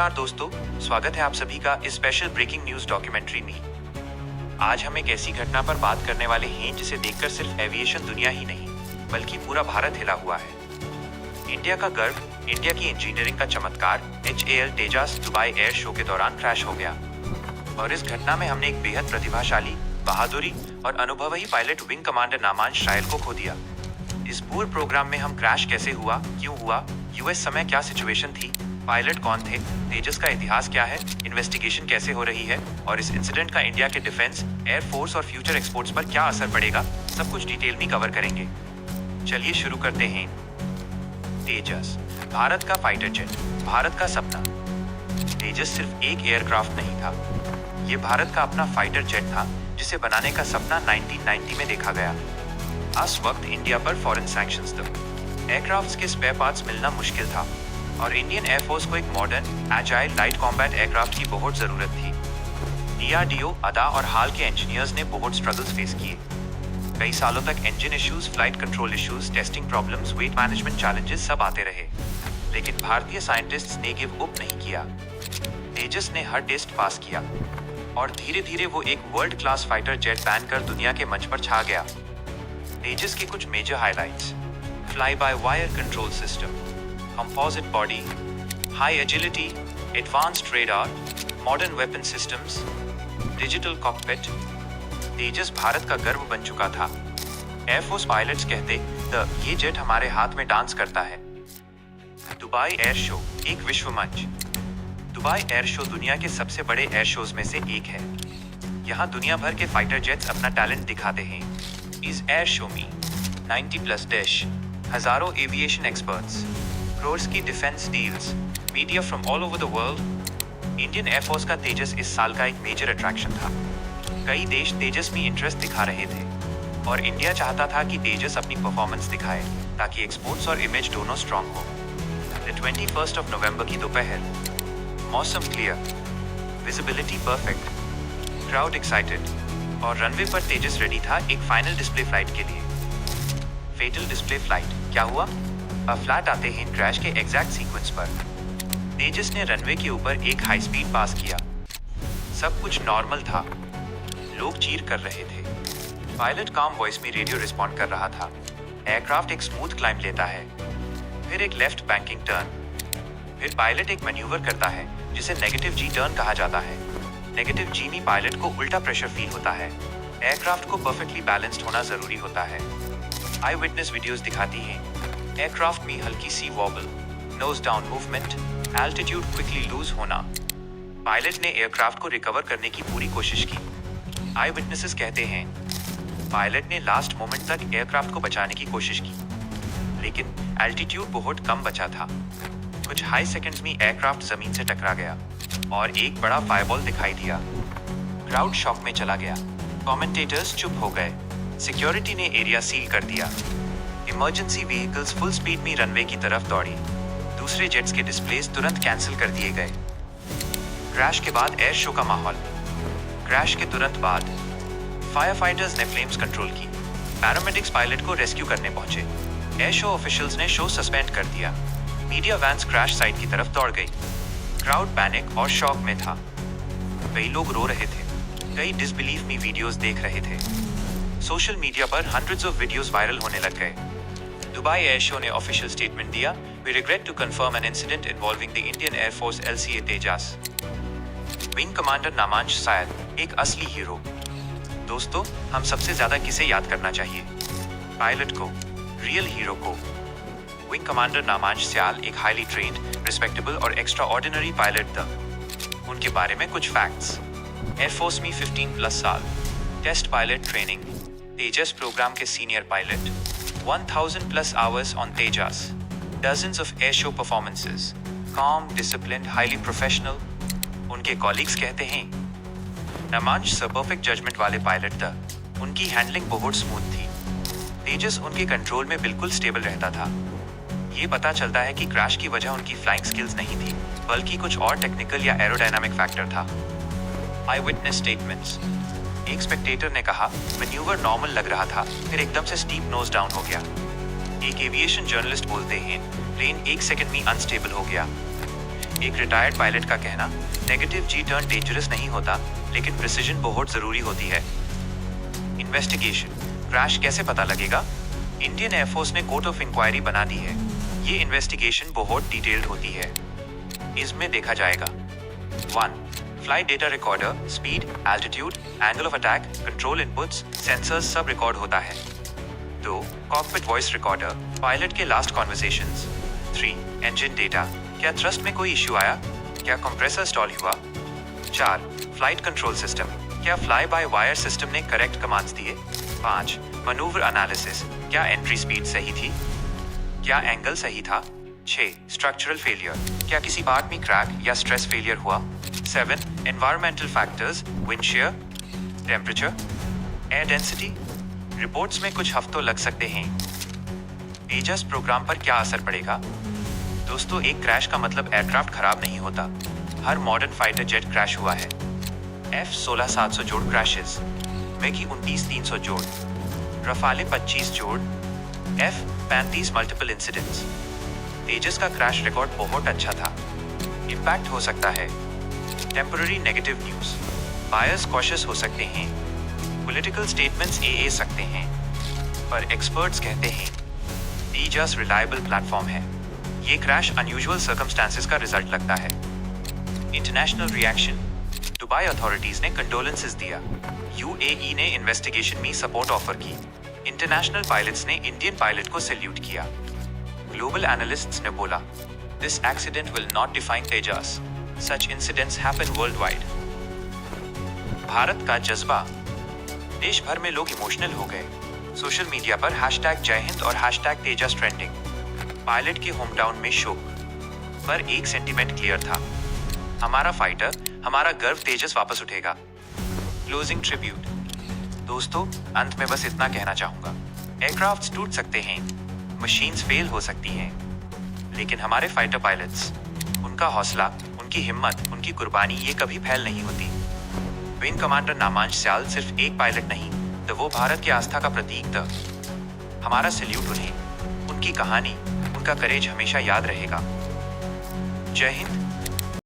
नमस्कार दोस्तों, स्वागत है आप सभी का इस स्पेशल ब्रेकिंग न्यूज डॉक्यूमेंट्री में। आज हम एक ऐसी घटना पर बात करने वाले हैं जिसे देखकर सिर्फ एविएशन दुनिया ही नहीं बल्कि पूरा भारत हिला हुआ है। इंडिया का गर्व, इंडिया की इंजीनियरिंग का चमत्कार HAL Tejas Dubai air show के दौरान क्रैश हो गया। और इस घटना में हमने एक बेहद प्रतिभाशाली, बहादुरी और अनुभवी pilot wing commander Namansh Shayal को खो दिया। इस पूरे प्रोग्राम में हम क्रैश कैसे हुआ, क्यों हुआ, यूएस समय क्या सिचुएशन थी, पायलट कौन थे, तेजस का इतिहास क्या है, इन्वेस्टिगेशन कैसे हो रही है और इस इंसिडेंट का इंडिया के डिफेंस, एयरफोर्स और फ्यूचर एक्सपोर्ट्स पर क्या असर पड़ेगा, सब कुछ डिटेल में कवर करेंगे। चलिए शुरू करते हैं। तेजस, भारत का फाइटर जेट, भारत का सपना। तेजस सिर्फ एक एयरक्राफ्ट नहीं था, ये भारत का अपना फाइटर जेट था जिसे बनाने का सपना 1990 में देखा गया। उस वक्त इंडिया पर फॉरेन सैंक्शंस थे, एयरक्राफ्ट्स के स्पेयर पार्ट्स मिलना मुश्किल था और इंडियन एयरफोर्स को एक modern, agile, light combat aircraft की बहुत जरूरत थी। DRDO, अदा और हाल के इंजीनियर्स ने बहुत स्ट्रगल्स फेस किए। कई सालों तक engine issues, flight control issues, testing problems, weight management challenges सब आते रहे, लेकिन भारतीय साइंटिस्ट्स ने गिव अप नहीं किया। तेजस ने हर टेस्ट पास किया और धीरे धीरे वो एक वर्ल्ड क्लास फाइटर जेट बनकर दुनिया के मंच पर छा गया। तेजस के कुछ major highlights: fly by wire control system, composite body, high agility, advanced radar, modern weapon systems, digital cockpit। तेजस भारत का गर्व बन चुका था। एयरफोर्स पायलट्स कहते ये जेट हमारे हाथ में डांस करता है। दुबई एयर शो एक विश्व मंच। दुबई एयर शो दुनिया के सबसे बड़े एयर शोज में से एक है। यहाँ दुनिया भर के फाइटर जेट्स अपना टैलेंट दिखाते हैं। इस एयर शो में 90+ डिश, हजारों एविएशन एक्सपर्ट्स, crores की defence deals, media from all over the world. Indian air force का तेजस इस साल का एक मेजर अट्रैक्शन था। कई देश तेजस में इंटरेस्ट दिखा रहे थे और इंडिया चाहता था कि तेजस अपनी परफॉर्मेंस दिखाए ताकि एक्सपोर्ट्स और इमेज दोनों स्ट्रांग हो। 21 नवंबर की दोपहर, मौसम clear, visibility perfect, crowd excited और रनवे पर तेजस रेडी था एक फाइनल डिस्प्ले फ्लाइट के लिए। फेटल डिस्प्ले फ्लाइट क्या हुआ? फ्लैट आते हैं क्रैश के एग्जैक्ट सीक्वेंस पर। तेजस ने रनवे के ऊपर एक हाई स्पीड पास किया। सब कुछ नॉर्मल था, लोग चीर कर रहे थे। पायलट काम वॉइस में रेडियो रिस्पॉन्ड कर रहा था। एयरक्राफ्ट एक स्मूथ क्लाइंब लेता है, फिर एक लेफ्ट बैंकिंग टर्न, फिर पायलट एक मैन्यूवर करता है जिसे नेगेटिव जी टर्न कहा जाता है। नेगेटिव जी में पायलट को उल्टा प्रेशर फील होता है। एयरक्राफ्ट को परफेक्टली बैलेंस्ड होना जरूरी होता है। आई विटनेस वीडियोस दिखाती हैं एयरक्राफ्ट में हल्की सी wobble, nose down movement, altitude quickly lose होना। पायलट ने एयरक्राफ्ट को रिकवर करने की पूरी कोशिश की। आई विटनेसेस कहते हैं पायलट ने लास्ट मोमेंट तक एयरक्राफ्ट को बचाने की कोशिश की, लेकिन एल्टीट्यूड बहुत कम बचा था। कुछ हाई सेकंड्स में एयरक्राफ्ट जमीन से टकरा गया और एक बड़ा फायरबॉल दिखाई दिया। क्राउड शॉक में चला गया, कमेंटेटर्स चुप हो गए, सिक्योरिटी ने एरिया सील कर दिया। इमरजेंसी व्हीकल्स फुल स्पीड में रनवे की तरफ दौड़ी। दूसरे जेट्स के डिस्प्लेस तुरंत कैंसिल कर दिए गए। क्रैश के बाद एयर शो का माहौल। क्रैश के तुरंत बाद फायर फाइटर्स ने फ्लेम्स कंट्रोल की। पैरामेडिक्स पायलट को रेस्क्यू करने पहुंचे। एयर शो ऑफिशियल्स ने शो सस्पेंड कर दिया। मीडिया वैन्स क्रैश साइट की तरफ दौड़ गई। क्राउड पैनिक और शॉक में था। कई लोग रो रहे थे, कई डिसबिलीफ में वीडियोस देख रहे थे। सोशल मीडिया पर हंड्रेड्स ऑफ वीडियोस वायरल होने लग गए। दुबई एयर शो ने ऑफिशियल स्टेटमेंट दिया, we regret to confirm an incident involving the Indian air force LCA Tejas. Wing commander Namansh Syal एक असली हीरो। दोस्तों, हम सबसे ज्यादा किसे याद करना चाहिए? पायलट को, रियल हीरो को। विंग कमांडर नामांश शायल एक हाईली ट्रेन्ड, रिस्पेक्टेबल और एक्स्ट्रा ऑर्डिनरी पायलट था। उनके बारे में कुछ फैक्ट्स: एयरफोर्स में 15+ साल, टेस्ट पायलट ट्रेनिंग, तेजस प्रोग्राम के senior pilot, 1000+ hours on Tejas, dozens of air show performances, calm, disciplined, highly professional। उनके कॉलीग्स कहते हैं नामांश परफेक्ट जजमेंट वाले पायलट था। उनकी हैंडलिंग बहुत स्मूथ थी। तेजस उनके कंट्रोल में बिल्कुल स्टेबल रहता था। ये पता चलता है कि क्रैश की वजह उनकी फ्लाइंग स्किल्स नहीं थी, बल्कि कुछ और टेक्निकल या एरोडायनामिक फैक्टर था। आई विटनेस स्टेटमेंट्स। एक स्पेक्टेटर ने कहा मैन्यूवर नॉर्मल लग रहा था, फिर एकदम से स्टीप नोज डाउन हो गया। एक एविएशन जर्नलिस्ट बोलते हैं प्लेन 1 सेकंड में अनस्टेबल हो गया। एक रिटायर्ड पायलट का कहना, नेगेटिव जी टर्न डेंजरस नहीं होता, लेकिन प्रिसिजन बहुत जरूरी होती है। इन्वेस्टिगेशन, क्रैश कैसे पता लगेगा? इंडियन एयरफोर्स ने कोर्ट ऑफ इंक्वायरी बना दी है। ये इन्वेस्टिगेशन बहुत डिटेल्ड होती है। इसमें देखा जाएगा 1. Flight data recorder, speed, altitude, angle of attack, control inputs, sensors सब रिकॉर्ड होता है। 2. कॉकपिट वॉइस रिकॉर्डर, पायलट के लास्ट कॉन्वर्सेशंस। 3. इंजन डेटा, क्या थ्रस्ट में कोई इश्यू आया, क्या कंप्रेसर स्टॉल हुआ। 4. फ्लाइट कंट्रोल सिस्टम, क्या फ्लाई बाय वायर सिस्टम ने करेक्ट कमांड्स दिए। 5. मनूवर एनालिसिस, क्या एंट्री स्पीड सही थी, क्या एंगल सही था। 6. स्ट्रक्चरल फेलियर, क्या किसी पार्ट में क्रैक या स्ट्रेस फेलियर हुआ। 7. Environmental factors, wind shear, temperature, air density. Reports में कुछ हफ्तों लग सकते हैं। तेजस प्रोग्राम पर क्या असर पड़ेगा? दोस्तों, एक क्रैश का मतलब एयरक्राफ्ट खराब नहीं होता। हर मॉडर्न फाइटर जेट क्रैश हुआ है। F-16-700 जोड़ क्रैशेस, मैगी 29-300 जोड़, रफाले 25 जोड़, F-35 मल्टीपल इंसिडेंट्स। तेजस का क्रैश रिकॉर्ड बहुत अच्छा था। इम्पैक्ट हो सकता है temporary negative news, buyers cautious हो सकते हैं, पॉलिटिकल स्टेटमेंट्स ए सकते हैं, पर एक्सपर्ट्स कहते हैं तेजस रिलायबल प्लेटफॉर्म है। ये क्रैश अनयूजुअल सर्कमस्टांसेस का रिजल्ट लगता है। इंटरनेशनल रिएक्शन, दुबई अथॉरिटीज ने कंडोलेंसेस दिया, UAE ने इन्वेस्टिगेशन में सपोर्ट ऑफर की, इंटरनेशनल पायलट्स ने इंडियन पायलट को सैल्यूट किया। ग्लोबल एनालिस्ट्स ने बोला, this accident will not define Tejas, such incidents happen world wide. Bharat का जज्बा, देश भर में लोग इमोशनल हो गए। सोशल मीडिया पर #जय हिंद और #तेजस ट्रेंडिंग। पायलट के होम टाउन में शोक, पर एक सेंटीमेंट क्लियर था, हमारा फाइटर, हमारा गर्व तेजस वापस उठेगा। Closing tribute. दोस्तों, अंत में बस इतना कहना चाहूंगा, एयरक्राफ्ट्स टूट सकते हैं, मशीन्स फेल हो सकती हैं, लेकिन हमारे फाइटर पायलट्स, उनका हौसला, उनकी हिम्मत, उनकी कुर्बानी, ये कभी फैल नहीं होती। विंग कमांडर नामांश स्याल सिर्फ एक पायलट नहीं, तो वो भारत की आस्था का प्रतीक था। हमारा सैल्यूट उन्हें, उनकी कहानी, उनका करेज हमेशा याद रहेगा। जय हिंद,